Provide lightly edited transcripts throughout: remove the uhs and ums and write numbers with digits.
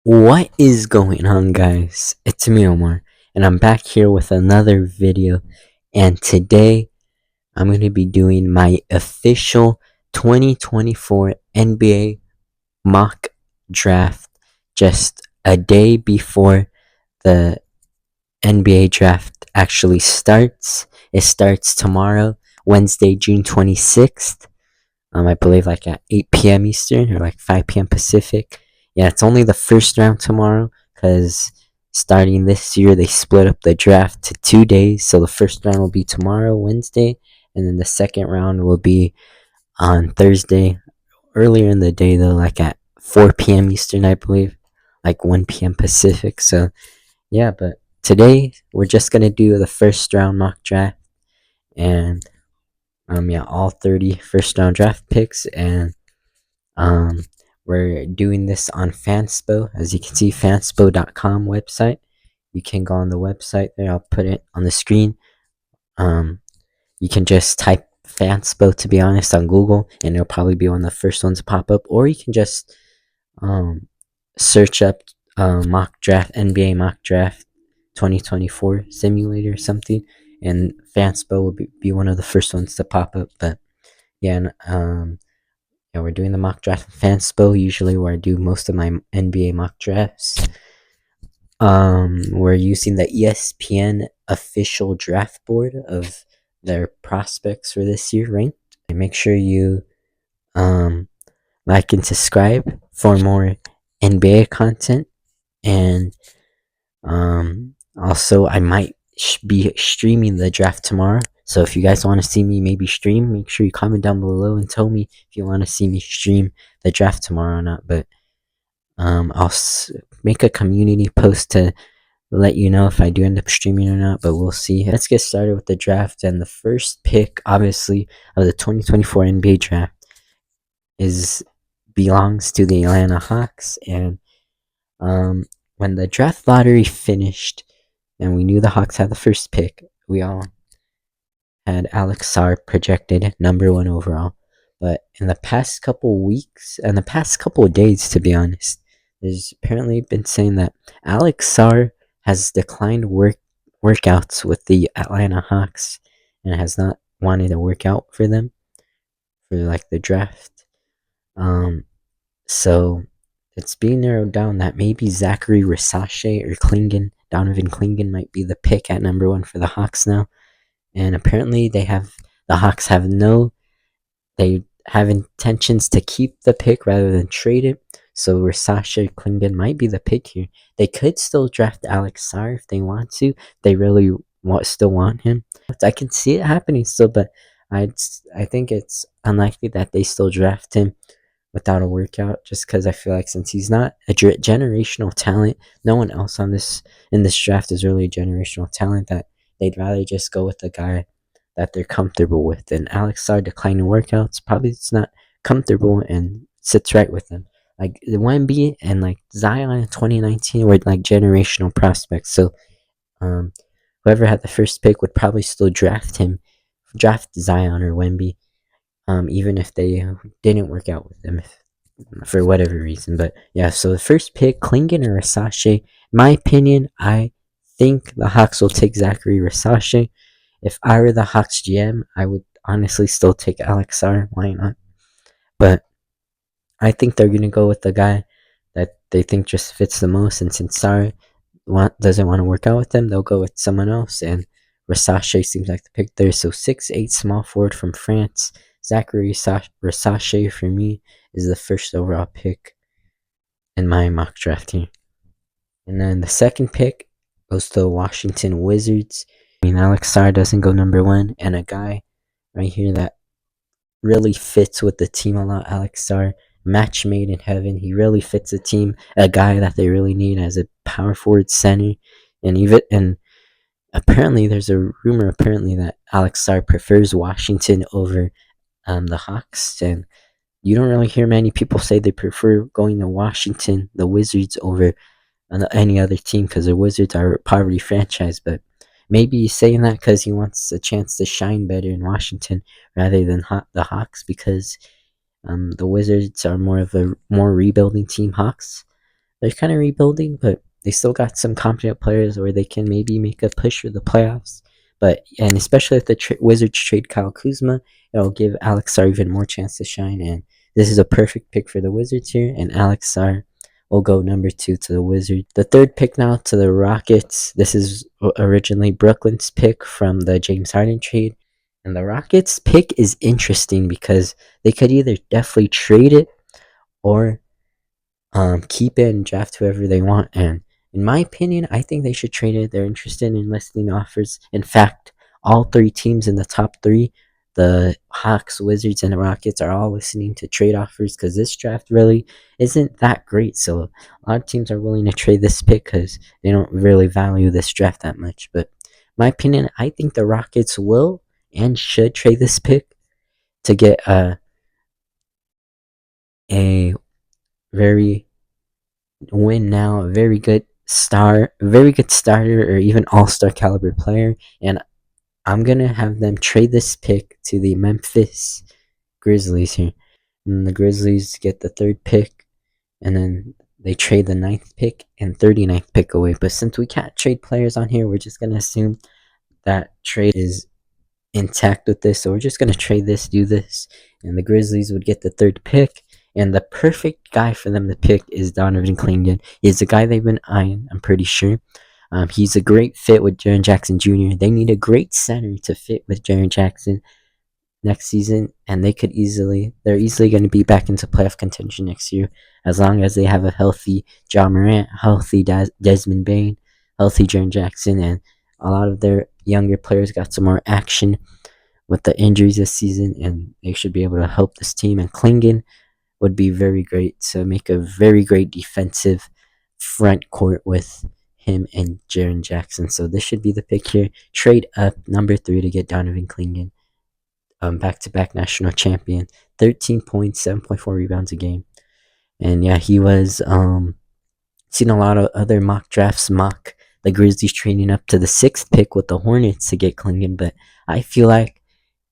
What is going on, guys? It's me, Omar, and I'm back here with another video. And today I'm going to be doing my official 2024 NBA mock draft just a day before the NBA draft actually starts. It starts tomorrow, Wednesday, June 26th. I believe like at 8 p.m. Eastern or like 5 p.m. Pacific. Yeah, it's only the first round tomorrow because starting this year they split up the draft to 2 days. So the first round will be tomorrow, Wednesday, and then the second round will be on Thursday. Earlier in the day though, like at 4 p.m. Eastern, I believe, like 1 p.m. Pacific. So yeah, but today we're just gonna do the first round mock draft and yeah, all 30 first round draft picks, and um, we're doing this on Fanspo. As you can see, fanspo.com website. You can go on the website there. I'll put it on the screen. Um, you can just type Fanspo, to be honest, on Google, and it'll probably be one of the first ones to pop up. Or you can just um, search up mock draft, NBA mock draft 2024 simulator or something, and Fanspo will be one of the first ones to pop up. But yeah, and yeah, we're doing the mock draft in Fanspo, usually where I do most of my NBA mock drafts. We're using the ESPN official draft board of their prospects for this year ranked. And make sure you like and subscribe for more NBA content. And also, I might be streaming the draft tomorrow. So if you guys want to see me maybe stream, make sure you comment down below and tell me if you want to see me stream the draft tomorrow or not. But I'll make a community post to let you know if I do end up streaming or not. But we'll see. Let's get started with the draft. And the first pick, obviously, of the 2024 NBA draft belongs to the Atlanta Hawks. And when the draft lottery finished and we knew the Hawks had the first pick, we all had Alex Sarr projected number one overall. But in the past couple weeks and the past couple days, to be honest, there's apparently been saying that Alex Sarr has declined workouts with the Atlanta Hawks and has not wanted to work out for them for like the draft. So it's being narrowed down that maybe Zachary Rasache or Donovan Clingan might be the pick at number one for the Hawks now. And apparently they have intentions to keep the pick rather than trade it. So Rasache Clingan might be the pick here. They could still draft Alex Sarr if they want to. They really still want him. I can see it happening still, but I think it's unlikely that they still draft him without a workout, just because I feel like since he's not a generational talent, no one else in this draft is really a generational talent, that they'd rather just go with the guy that they're comfortable with. And Alex Sarr declining workouts, probably it's not comfortable and sits right with them. Like the Wemby and like Zion in 2019 were like generational prospects. So whoever had the first pick would probably still draft Zion or Wemby, even if they didn't work out with them for whatever reason. But yeah, so the first pick, Clingan or Rasache. My opinion, I think the Hawks will take Zachary Rasache. If I were the Hawks GM, I would honestly still take Alex Sarr. Why not? But I think they're gonna go with the guy that they think just fits the most. And since Sarr doesn't want to work out with them, they'll go with someone else. And Rasache seems like the pick there. So 6'8" small forward from France. Zachary Rasache for me is the first overall pick in my mock draft here. And then the second pick goes to the Washington Wizards. I mean, Alex Sarr doesn't go number one, and a guy right here that really fits with the team a lot, Alex Sarr, match made in heaven. He really fits the team. A guy that they really need as a power forward center, and apparently there's a rumor that Alex Sarr prefers Washington over the Hawks, and you don't really hear many people say they prefer going to Washington, the Wizards, over any other team, because the Wizards are a poverty franchise. But maybe he's saying that because he wants a chance to shine better in Washington rather than the Hawks, because the Wizards are more of a rebuilding team. Hawks, they're kind of rebuilding, but they still got some competent players where they can maybe make a push for the playoffs. But and especially if the Wizards trade Kyle Kuzma, it'll give Alex Sarr even more chance to shine. And this is a perfect pick for the Wizards here. And Alex Sarr will go number 2 to the Wizards. The third pick now to the Rockets. This is originally Brooklyn's pick from the James Harden trade. And the Rockets pick is interesting because they could either definitely trade it or keep it and draft whoever they want. And in my opinion, I think they should trade it. They're interested in listening offers. In fact, all 3 teams in the top 3, the Hawks, Wizards, and the Rockets, are all listening to trade offers because this draft really isn't that great. So a lot of teams are willing to trade this pick because they don't really value this draft that much. But my opinion, I think the Rockets will and should trade this pick to get a very win now, a very good starter, or even all-star caliber player. And I'm gonna have them trade this pick to the Memphis Grizzlies here. And the Grizzlies get the 3rd pick, and then they trade the 9th pick and 39th pick away. But since we can't trade players on here, we're just gonna assume that trade is intact with this. So we're just gonna trade this, do this, and the Grizzlies would get the 3rd pick. And the perfect guy for them to pick is Donovan Clingan. He's the guy they've been eyeing, I'm pretty sure. He's a great fit with Jaren Jackson Jr. They need a great center to fit with Jaren Jackson next season, and they're easily going to be back into playoff contention next year as long as they have a healthy Ja Morant, healthy Desmond Bain, healthy Jaren Jackson, and a lot of their younger players got some more action with the injuries this season, and they should be able to help this team. And Clingan would be very great to make a very great defensive front court with him and Jaren Jackson. So this should be the pick here. Trade up number 3 to get Donovan Clingan, back-to-back national champion, 13 points, 7.4 rebounds a game. And yeah, he was seen a lot of other mock drafts mock the Grizzlies trading up to the 6th pick with the Hornets to get Clingan, but I feel like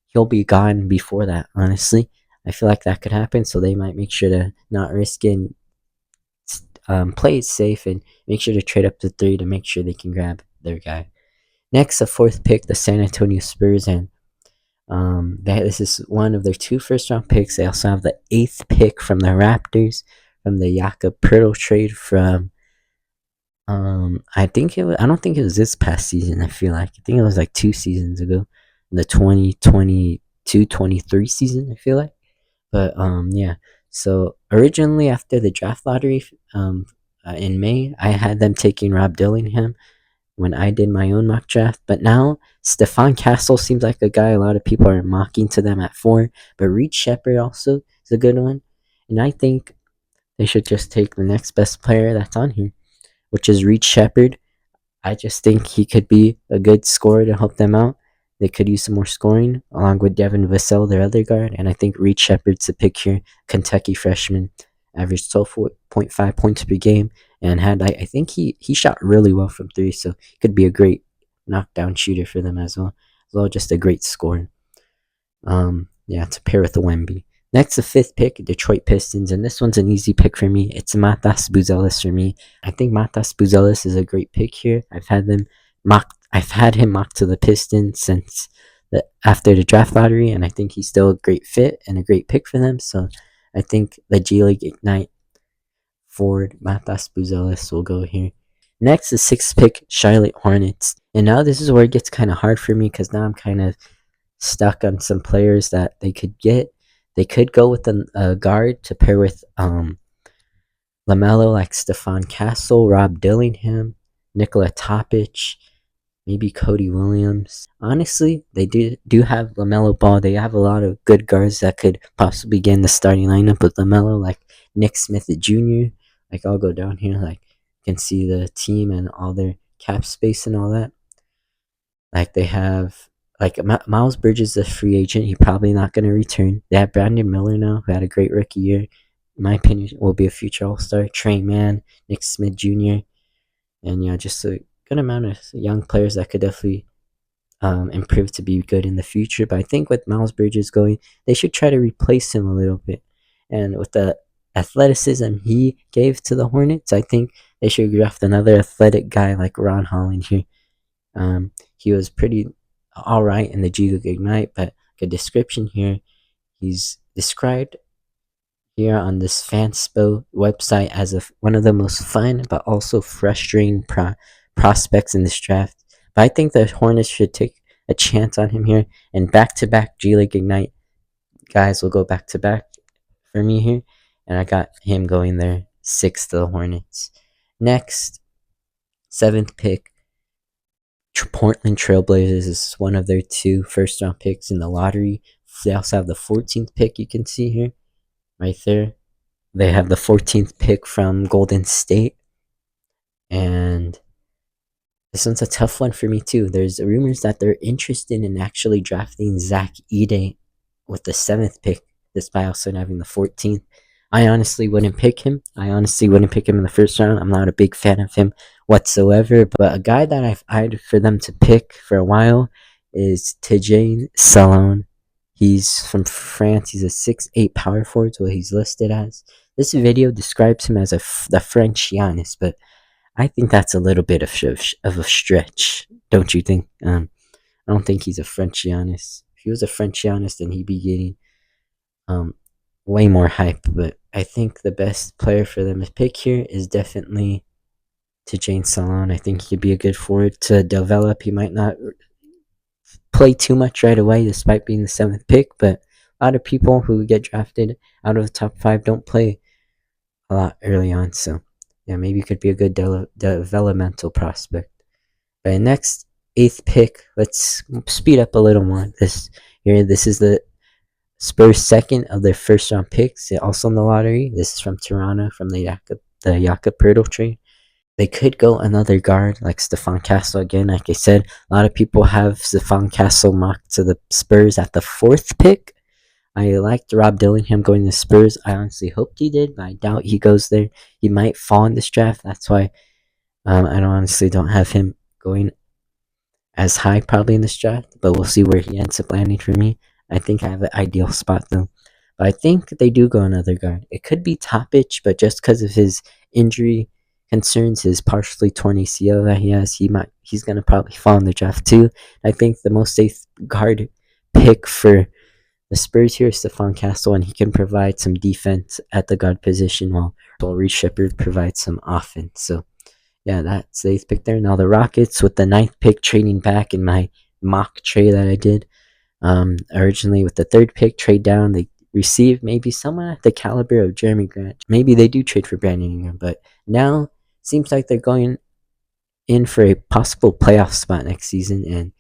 he'll be gone before that, honestly. I feel like that could happen, so they might make sure to not risk it, play it safe, and make sure to trade up to 3 to make sure they can grab their guy. Next, the 4th pick, the San Antonio Spurs, and this is one of their 2 first-round picks. They also have the 8th pick from the Raptors from the Jakob Poeltl trade from I don't think it was this past season. I think it was like 2 seasons ago, the 2022-23 season. I feel like. But yeah. So originally after the draft lottery in May, I had them taking Rob Dillingham when I did my own mock draft. But now Stephon Castle seems like a guy a lot of people are mocking to them at 4. But Reed Shepherd also is a good one. And I think they should just take the next best player that's on here, which is Reed Shepherd. I just think he could be a good scorer to help them out. They could use some more scoring along with Devin Vassell, their other guard. And I think Reed Shepherd's the pick here. Kentucky freshman, averaged 12.5 points per game, and I think he shot really well from 3, so he could be a great knockdown shooter for them as well, just a great scorer. Yeah, to pair with the Wemby. Next, the 5th pick, Detroit Pistons, and this one's an easy pick for me. It's Matas Buzelis for me. I think Matas Buzelis is a great pick here. I've had him mocked to the Pistons since after the draft lottery, and I think he's still a great fit and a great pick for them. So I think the G League Ignite forward Matas Buzelis will go here. Next, the 6th pick, Charlotte Hornets. And now this is where it gets kind of hard for me because now I'm kind of stuck on some players that they could get. They could go with a guard to pair with LaMelo, like Stephon Castle, Rob Dillingham, Nikola Topic, maybe Cody Williams. Honestly, they do have LaMelo Ball. They have a lot of good guards that could possibly get in the starting lineup with LaMelo, like Nick Smith Jr. Like, I'll go down here, like, you can see the team and all their cap space and all that. Like, they have, like, Miles Bridges is a free agent. He's probably not going to return. They have Brandon Miller now, who had a great rookie year. In my opinion, will be a future All-Star. Trey Mann, Nick Smith Jr., and yeah, just a good amount of young players that could definitely improve to be good in the future. But I think with Miles Bridges going, they should try to replace him a little bit. And with the athleticism he gave to the Hornets, I think they should draft another athletic guy like Ron Holland here. He was pretty all right in the G League Ignite, but a description here, he's described here on this Fanspo website as one of the most fun but also frustrating prospects in this draft. But I think the Hornets should take a chance on him here, and back-to-back G League Ignite guys will go back-to-back for me here, and I got him going there, 6th to the Hornets. Next, 7th pick, Portland Trailblazers is one of their 2 first-round picks in the lottery. They also have the 14th pick, you can see here, right there. They have the 14th pick from Golden State. And this one's a tough one for me, too. There's rumors that they're interested in actually drafting Zach Edey with the 7th pick, despite also having the 14th. I honestly wouldn't pick him. I honestly wouldn't pick him in the first round. I'm not a big fan of him whatsoever. But a guy that I've eyed for them to pick for a while is Tidjane Salaün. He's from France. He's a 6'8" power forward, what he's listed as. This video describes him as the French Giannis, but I think that's a little bit of a stretch, don't you think? I don't think he's a French Giannis. If he was a French Giannis, then he'd be getting way more hype. But I think the best player for them to pick here is definitely Tidjane Salaün. I think he could be a good forward to develop. He might not play too much right away, despite being the 7th pick, but a lot of people who get drafted out of the top 5 don't play a lot early on. So yeah, maybe it could be a good developmental prospect. But next, 8th pick, let's speed up a little more. This is the Spurs' 2nd of their first round picks, also in the lottery. This is from Toronto, from the Jakob Poeltl trade. They could go another guard like Stephon Castle again. Like I said, a lot of people have Stephon Castle mocked to the Spurs at the 4th pick. I liked Rob Dillingham going to Spurs. I honestly hoped he did, but I doubt he goes there. He might fall in this draft. That's why I honestly don't have him going as high probably in this draft, but we'll see where he ends up landing for me. I think I have an ideal spot though. But I think they do go another guard. It could be Topic, but just because of his injury concerns, his partially torn ACL that he has, he's gonna probably fall in the draft too. I think the most safe guard pick for the Spurs here is Stephon Castle, and he can provide some defense at the guard position while Reece Sheppard provides some offense. So yeah, that's the 8th pick there. Now the Rockets with the 9th pick, trading back in my mock trade that I did. Originally with the 3rd pick, trade down, they received maybe someone at the caliber of Jeremy Grant. Maybe they do trade for Brandon Ingram, but now seems like they're going in for a possible playoff spot next season, and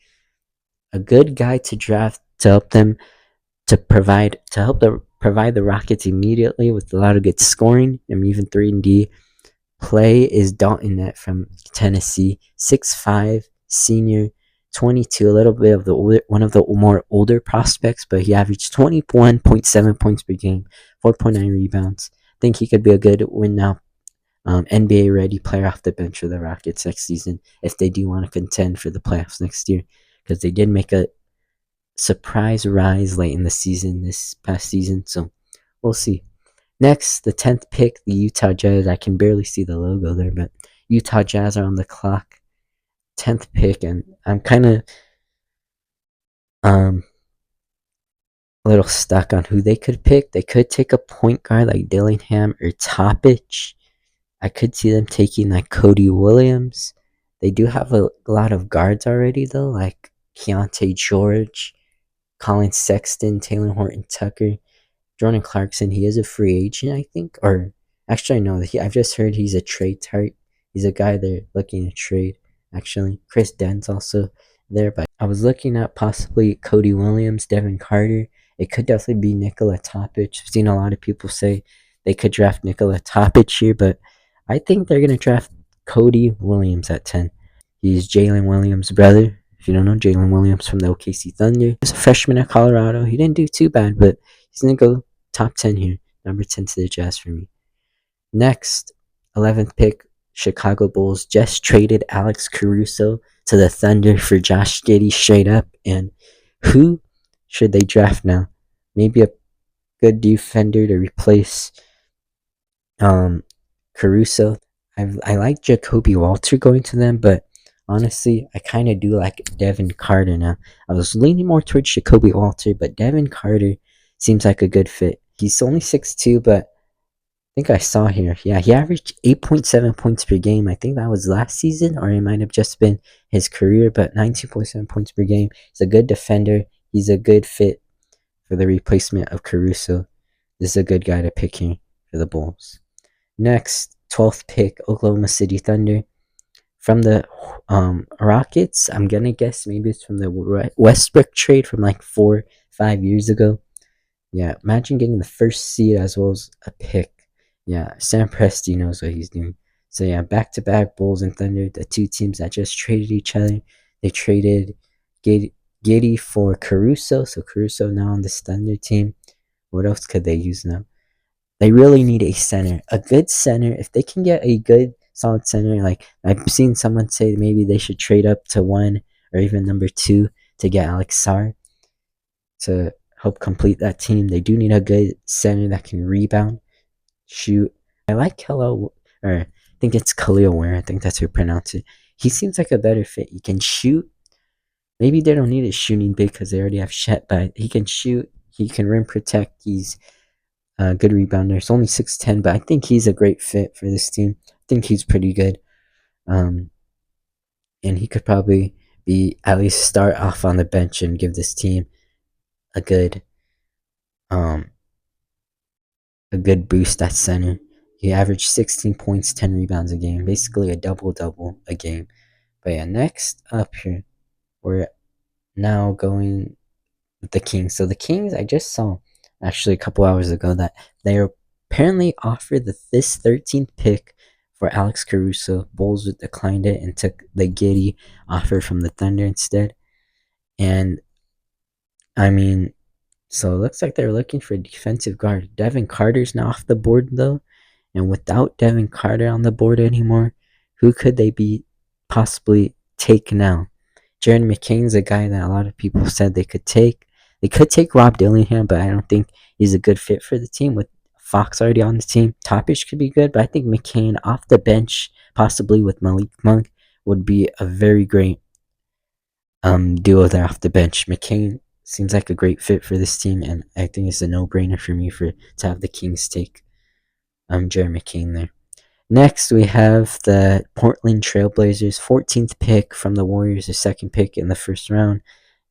a good guy to draft to help them provide the Rockets immediately with a lot of good scoring and even 3-and-D play is Dalton Knecht from Tennessee, 6'5", senior, 22, a little bit of one of the more older prospects, but he averaged 21.7 points per game, 4.9 rebounds. I think he could be a good win now, NBA ready player off the bench for the Rockets next season if they do want to contend for the playoffs next year, because they did make a surprise rise late in the season this past season, so we'll see. Next, the 10th pick, the Utah Jazz. I can barely see the logo there, but Utah Jazz are on the clock. 10th pick, and I'm kind of a little stuck on who they could pick. They could take a point guard like Dillingham or Topic. I could see them taking like Cody Williams. They do have a lot of guards already though, like Keontae George, Colin Sexton, Taylor Horton Tucker, Jordan Clarkson. He is a free agent, I think. Or actually, no, I've just heard he's a trade type. He's a guy they're looking to trade, actually. Chris Dunn's also there. But I was looking at possibly Cody Williams, Devin Carter. It could definitely be Nikola Topic. I've seen a lot of people say they could draft Nikola Topic here, but I think they're going to draft Cody Williams at 10. He's Jalen Williams' brother. If you don't know, Jalen Williams from the OKC Thunder. He was a freshman at Colorado. He didn't do too bad, but he's going to go top 10 here. Number 10 to the Jazz for me. Next, 11th pick, Chicago Bulls just traded Alex Caruso to the Thunder for Josh Giddey straight up. And who should they draft now? Maybe a good defender to replace Um, Caruso. I like Jacoby Walter going to them, but honestly, I kind of do like Devin Carter now. I was leaning more towards Jacoby Walter, but Devin Carter seems like a good fit. He's only 6'2", but I think I saw here. Yeah, he averaged 8.7 points per game. I think that was last season, or it might have just been his career, but 19.7 points per game. He's a good defender. He's a good fit for the replacement of Caruso. This is a good guy to pick here for the Bulls. Next, 12th pick, Oklahoma City Thunder. From the Rockets, I'm going to guess maybe it's from the Westbrook trade from like 4-5 years ago. Yeah, imagine getting the first seed as well as a pick. Yeah, Sam Presti knows what he's doing. So yeah, back-to-back Bulls and Thunder, the two teams that just traded each other. They traded Giddey for Caruso, so Caruso now on this Thunder team. What else could they use now? They really need a center, a good center. If they can get a good, solid center, like I've seen someone say maybe they should trade up to 1 or even number 2 to get Alex Sarr to help complete that team. They do need a good center that can rebound, shoot. I like Khalil, or I think it's Khalil Ware. I think that's how you pronounce it. He seems like a better fit. He can shoot. Maybe they don't need a shooting big because they already have Shet, but he can shoot. He can rim protect. He's a good rebounder. He's only 6'10", but I think he's a great fit for this team. I think he's pretty good. Um, and he could probably be at least start off on the bench and give this team a good um a good boost at center. He averaged 16 points, 10 rebounds a game, basically a double-double a game. But yeah, next up here, we're now going with the Kings. So the Kings, I just saw actually a couple hours ago that they are apparently offered this 13th pick for Alex Caruso. Bulls declined it and took the Giddey offer from the Thunder instead. And I mean, so it looks like they're looking for a defensive guard. Devin Carter's now off the board though. And without Devin Carter on the board anymore, who could they be possibly take now? Jared McCain's a guy that a lot of people said they could take. They could take Rob Dillingham, but I don't think he's a good fit for the team with Fox already on the team. Topic could be good, but I think McCain off the bench, possibly with Malik Monk, would be a very great duo there off the bench. McCain seems like a great fit for this team, and I think it's a no-brainer for me to have the Kings take Jared McCain there. Next, we have the Portland Trailblazers, 14th pick from the Warriors, the second pick in the first round.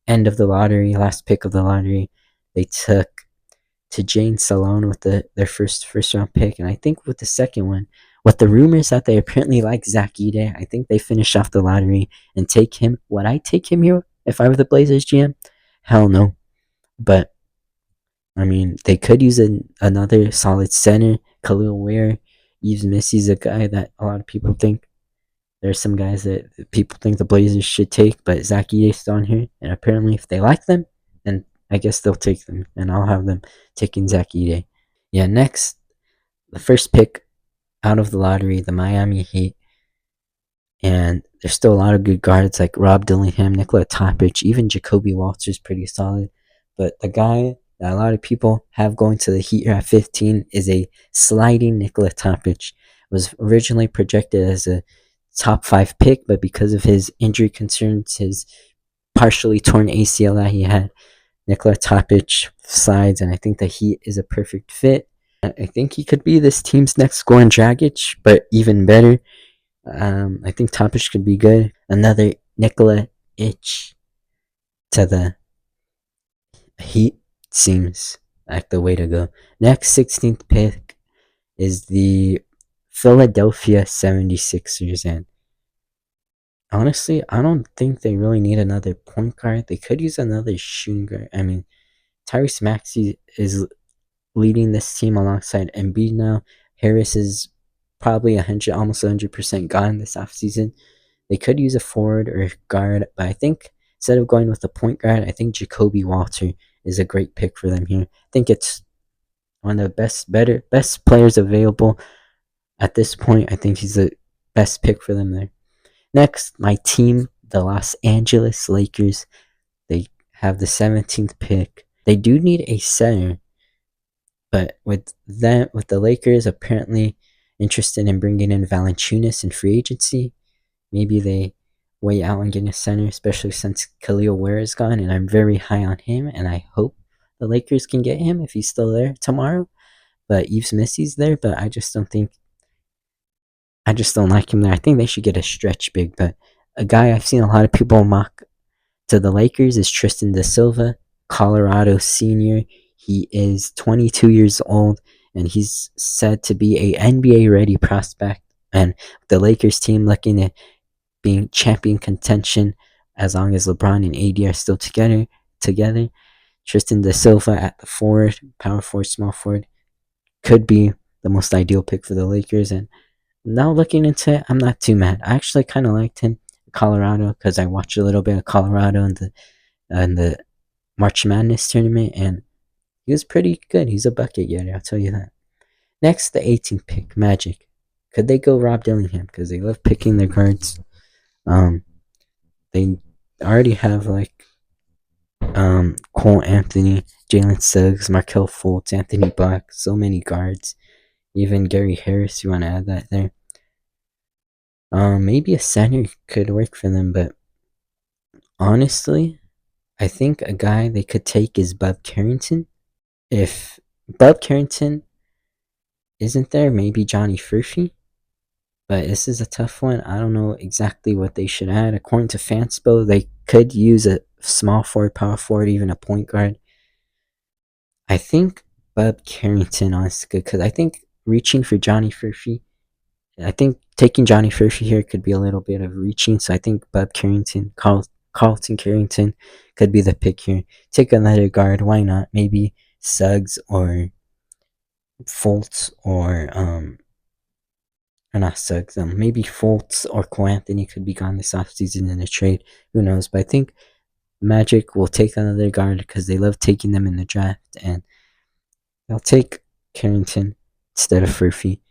End of the lottery, last pick of the lottery. They took Jane Salone with their first round pick, and I think with the second one, with the rumors that they apparently like Zach Edey, I think they finish off the lottery and take him. Would I take him here if I were the Blazers GM? Hell no. But I mean, they could use another solid center. Khalil Ware, Yves Missy's a guy that a lot of people think. There's some guys that people think the Blazers should take, but Zach Edey's on here, and apparently if they like them, then I guess they'll take them, and I'll have them taking Zach Edey. Yeah, next, the first pick out of the lottery, the Miami Heat, and there's still a lot of good guards like Rob Dillingham, Nikola Topic, even Jacoby Walter's pretty solid, but the guy that a lot of people have going to the Heat here at 15 is a sliding Nikola Topic. Was originally projected as a top 5 pick, but because of his injury concerns, his partially torn ACL that he had, Nikola Topic slides, and I think that he is a perfect fit. I think he could be this team's next Goran Dragic, but even better. I think Topic could be good. Another Nikola Itch to the Heat seems like the way to go. Next, 16th pick is the Philadelphia 76ers, and honestly, I don't think they really need another point guard. They could use another shooting guard. I mean, Tyrese Maxey is leading this team alongside Embiid now. Harris is probably almost 100% gone this offseason. They could use a forward or a guard, but I think instead of going with a point guard, I think Jacoby Walter is a great pick for them here. I think it's one of the best players available at this point. I think he's the best pick for them there. Next, my team, the Los Angeles Lakers. They have the 17th pick. They do need a center, But with the Lakers apparently interested in bringing in Valanciunas in free agency, maybe they wait out on getting a center, especially since Khalil Ware is gone, and I'm very high on him, and I hope the Lakers can get him if he's still there tomorrow. But Yves Missy's there, but I just don't like him there. I think they should get a stretch big, but a guy I've seen a lot of people mock to the Lakers is Tristan da Silva, Colorado senior. He is 22 years old, and he's said to be a NBA ready prospect. And the Lakers team looking at being champion contention as long as LeBron and AD are still together. Tristan da Silva at the forward, power forward, small forward, could be the most ideal pick for the Lakers. And now looking into it, I'm not too mad. I actually kind of liked him in Colorado because I watched a little bit of Colorado in the March Madness tournament, and he was pretty good. He's a bucket getter, I'll tell you that. Next, the 18th pick, Magic. Could they go Rob Dillingham? Because they love picking their guards. They already have like Cole Anthony, Jalen Suggs, Markel Fultz, Anthony Black, so many guards. Even Gary Harris, you want to add that there. Maybe a center could work for them, but honestly, I think a guy they could take is Bub Carrington. If Bub Carrington isn't there, maybe Johnny Furphy. But this is a tough one. I don't know exactly what they should add. According to Fanspo, they could use a small forward, power forward, even a point guard. I think Bub Carrington honestly good because I think reaching for Johnny Furphy, I think taking Johnny Furphy here could be a little bit of reaching. So I think Bub Carrington, Carlton Carrington could be the pick here. Take another guard, why not? Maybe Suggs or Fultz or not Suggs. Maybe Fultz or Cole Anthony could be gone this offseason in a trade. Who knows? But I think Magic will take another guard because they love taking them in the draft, and they'll take Carrington instead of Furphy.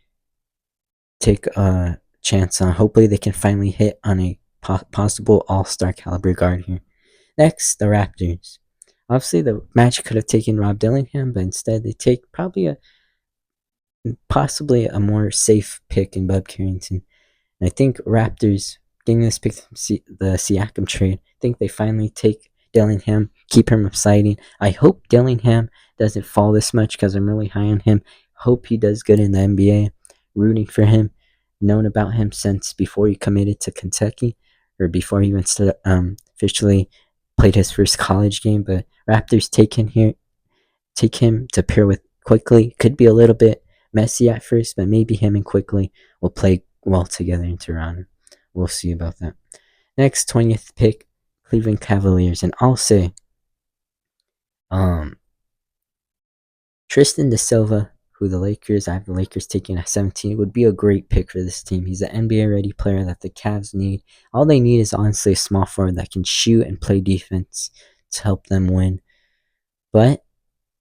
Take a chance on. Hopefully, they can finally hit on a possible All-Star caliber guard here. Next, the Raptors. Obviously, the Magic could have taken Rob Dillingham, but instead they take probably possibly a more safe pick in Bub Carrington. And I think Raptors getting this pick from the Siakam trade, I think they finally take Dillingham, keep him exciting. I hope Dillingham doesn't fall this much because I'm really high on him. Hope he does good in the NBA. Rooting for him. Known about him since before he committed to Kentucky, or before he went to officially played his first college game. But Raptors take him to pair with Quickly. Could be a little bit messy at first, but maybe him and Quickly will play well together in Toronto. We'll see about that. Next, 20th pick, Cleveland Cavaliers. And I'll say Tristan da Silva, who I have the Lakers taking at 17, would be a great pick for this team. He's an NBA ready player that the Cavs need. All they need is honestly a small forward that can shoot and play defense to help them win. But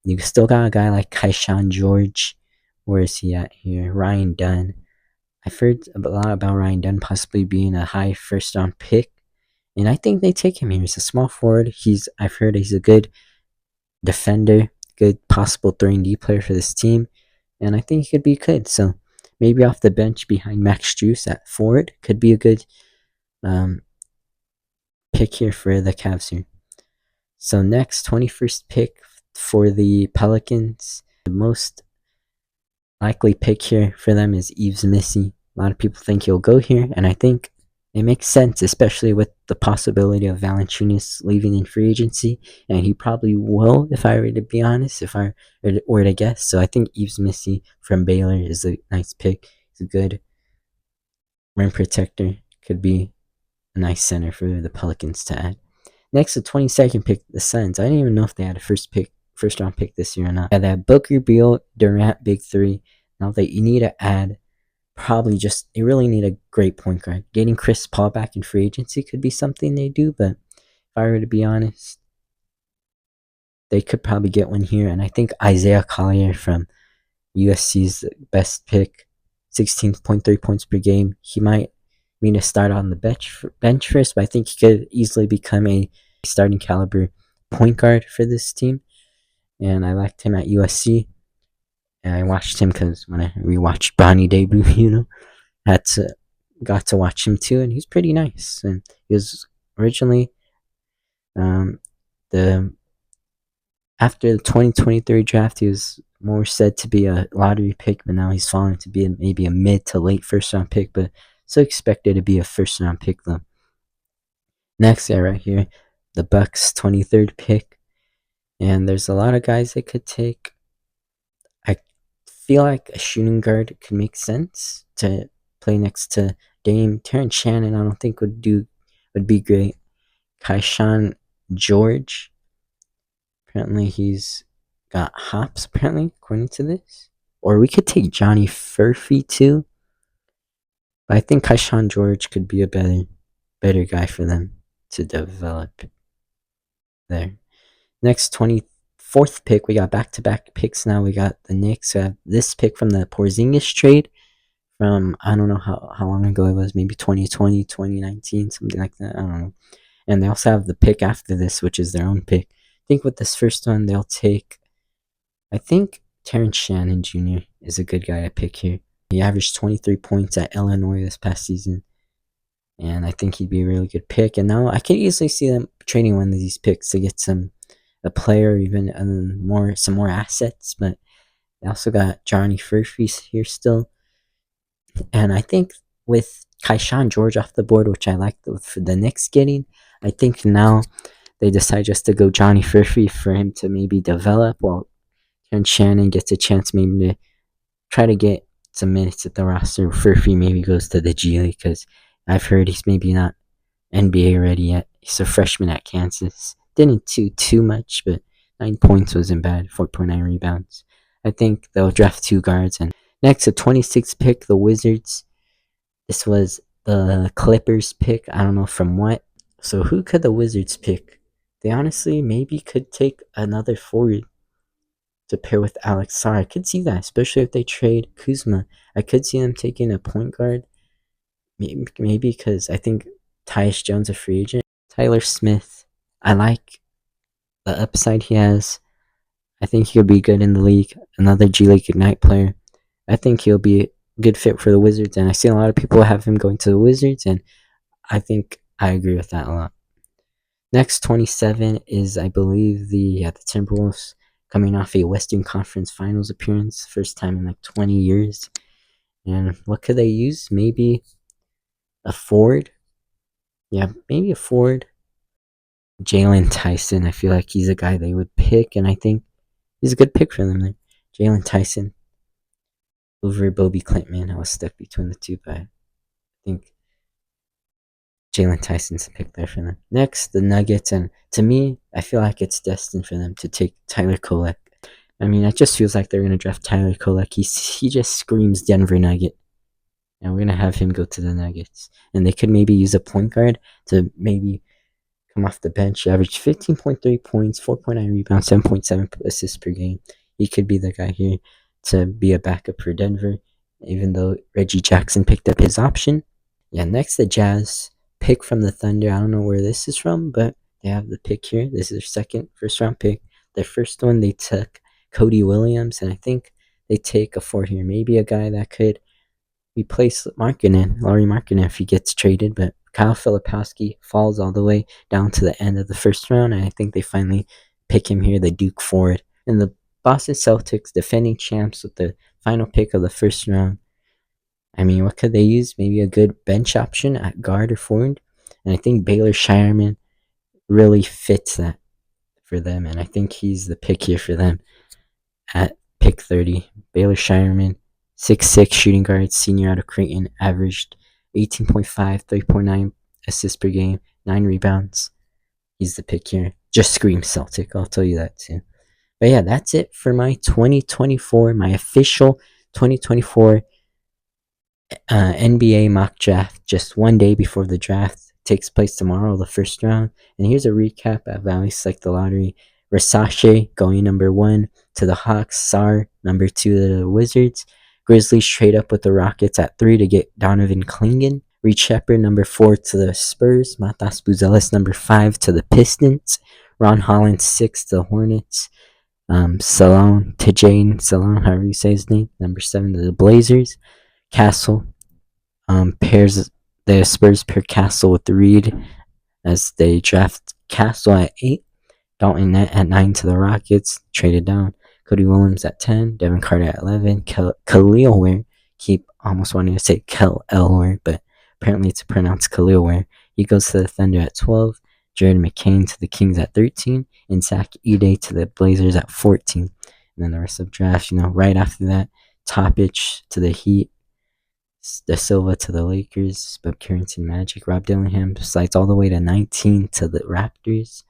you still got a guy like Kaishan George. Where is he at here? Ryan Dunn. I've heard a lot about Ryan Dunn possibly being a high first round pick, and I think they take him here. He's a small forward. I've heard he's a good defender, good possible 3-and-D player for this team, and I think he could be good. So maybe off the bench behind Max Strus at forward could be a good pick here for the Cavs here. So next, 21st pick for the Pelicans. The most likely pick here for them is Yves Missi. A lot of people think he'll go here, and I think it makes sense, especially with the possibility of Valanciunas leaving in free agency, and he probably will, if I were to be honest, if I were to guess. So I think Yves Missi from Baylor is a nice pick. He's a good rim protector. Could be a nice center for the Pelicans to add. Next, the 22nd pick, the Suns. I didn't even know if they had a first round pick this year or not. Yeah, they have Booker, Beal, Durant, big three. Now that you need to add, they really need a great point guard. Getting Chris Paul back in free agency could be something they do, but if I were to be honest, they could probably get one here. And I think Isaiah Collier from USC's best pick, 16.3 points per game. He might mean to start on the bench first, but I think he could easily become a starting caliber point guard for this team. And I liked him at USC. And I watched him because when I rewatched Bronny debut, had to got to watch him too, and he's pretty nice. And he was originally um, the after the 2023 draft, he was more said to be a lottery pick, but now he's falling to be maybe a mid to late first round pick, but still expected to be a first round pick though. Next guy right here, the Bucks 23rd pick, and there's a lot of guys they could take. I feel like a shooting guard could make sense to play next to Dame. Terrence Shannon, I don't think would be great. Kaishan George, apparently he's got hops. Apparently, according to this, or we could take Johnny Furphy too. But I think Kaishan George could be a better guy for them to develop there. Next, 24th pick, we got back-to-back picks now. We got the Knicks. We have this pick from the Porzingis trade from, I don't know how long ago it was, maybe 2020, 2019, something like that. I don't know. And they also have the pick after this, which is their own pick. I think with this first one, they'll take, I think Terrence Shannon Jr. is a good guy to pick here. He averaged 23 points at Illinois this past season. And I think he'd be a really good pick. And now I can easily see them trading one of these picks to get a player, even some more assets. But they also got Johnny Furphy here still. And I think with Kaishan George off the board, which I like for the Knicks getting, I think now they decide just to go Johnny Furphy for him to maybe develop while Terrence Shannon gets a chance maybe to try to get some minutes at the roster. Furphy maybe goes to the G League because I've heard he's maybe not NBA ready yet. He's a freshman at Kansas. Didn't do too much, but 9 points wasn't bad. 4.9 rebounds. I think they'll draft 2 guards. And next, a 26th pick, the Wizards. This was the Clippers pick. I don't know from what. So who could the Wizards pick? They honestly maybe could take another forward to pair with Alex Sarr. I could see that, especially if they trade Kuzma. I could see them taking a point guard. Maybe because I think Tyus Jones a free agent. Tyler Smith, I like the upside he has. I think he'll be good in the league. Another G League Ignite player. I think he'll be a good fit for the Wizards, and I see a lot of people have him going to the Wizards, and I think I agree with that a lot. Next, 27 is, I believe, the Timberwolves coming off a Western Conference Finals appearance, first time in like 20 years. And what could they use? Maybe a forward. Yeah, maybe a forward. Jalen Tyson. I feel like he's a guy they would pick, and I think he's a good pick for them there. Jalen Tyson over Bobby Clintman. I was stuck between the two, but I think Jalen Tyson's the pick there for them. Next, the Nuggets, and to me, I feel like it's destined for them to take Tyler Kolek. I mean, it just feels like they're going to draft Tyler Kolek. He just screams Denver Nugget. And we're going to have him go to the Nuggets. And they could maybe use a point guard to maybe come off the bench. He averaged 15.3 points, 4.9 rebounds, 7.7 assists per game. He could be the guy here to be a backup for Denver, even though Reggie Jackson picked up his option. Yeah, next the Jazz pick from the Thunder. I don't know where this is from, but they have the pick here. This is their second first-round pick. Their first one, they took Cody Williams, and I think they take a four here. Maybe a guy that could replace Lauri Markkanen if he gets traded, but Kyle Filipowski falls all the way down to the end of the first round, and I think they finally pick him here, the Duke forward. And the Boston Celtics, defending champs with the final pick of the first round. I mean, what could they use? Maybe a good bench option at guard or forward. And I think Baylor Shireman really fits that for them, and I think he's the pick here for them at pick 30. Baylor Shireman, 6'6", shooting guard, senior out of Creighton, averaged 18.5, 3.9 assists per game, 9 rebounds. He's the pick here. Just scream Celtic, I'll tell you that too. But yeah, that's it for my 2024, my official 2024 NBA mock draft. Just one day before the draft takes place tomorrow, the first round. And here's a recap of how we select the lottery. Versace going number 1 to the Hawks. Sarr number 2 to the Wizards. Grizzlies trade up with the Rockets at 3 to get Donovan Clingan. Reed Sheppard number 4 to the Spurs. Matas Buzelis number 5 to the Pistons. Ron Holland 6 to the Hornets. Salone, Tajane Salone, however you say his name, number 7 to the Blazers. Castle pairs the Spurs pair Castle with Reed as they draft Castle at 8. Dalton at 9 to the Rockets, traded down. Cody Williams at 10, Devin Carter at 11, Khalil Ware, keep almost wanting to say Kel Elware, but apparently it's pronounced Khalil Ware. He goes to the Thunder at 12, Jared McCain to the Kings at 13, and Zach Edey to the Blazers at 14. And then the rest of the draft, right after that, Topic to the Heat, De Silva to the Lakers, Bob Carrington Magic, Rob Dillingham slides all the way to 19 to the Raptors,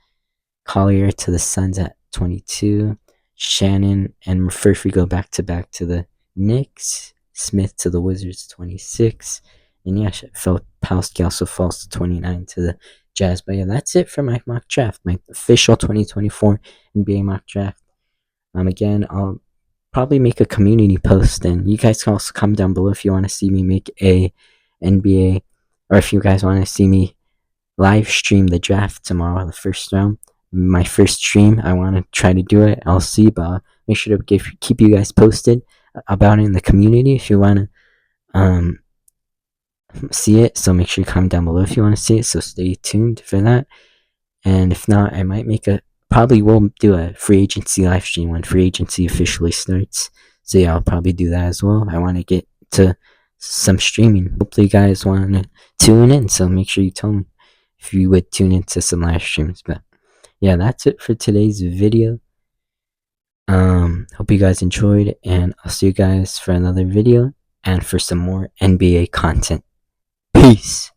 Collier to the Suns at 22, Shannon and Murphy go back to the Knicks, Smith to the Wizards 26, and yeah, Paulski also falls to 29 to the Jazz. But yeah, that's it for my mock draft, my official 2024 NBA mock draft. Again, I'll probably make a community post, and you guys can also comment down below if you want to see me make a NBA, or if you guys want to see me live stream the draft tomorrow, the first round. My first stream, I want to try to do it. I'll see, but I'll make sure to keep you guys posted about it in the community if you want to see it. So make sure you comment down below if you want to see it. So stay tuned for that. And if not, I might probably will do a free agency live stream when free agency officially starts. So yeah, I'll probably do that as well. I want to get to some streaming. Hopefully you guys want to tune in, so make sure you tell me if you would tune into some live streams. But yeah, that's it for today's video. Hope you guys enjoyed, and I'll see you guys for another video and for some more NBA content. Peace.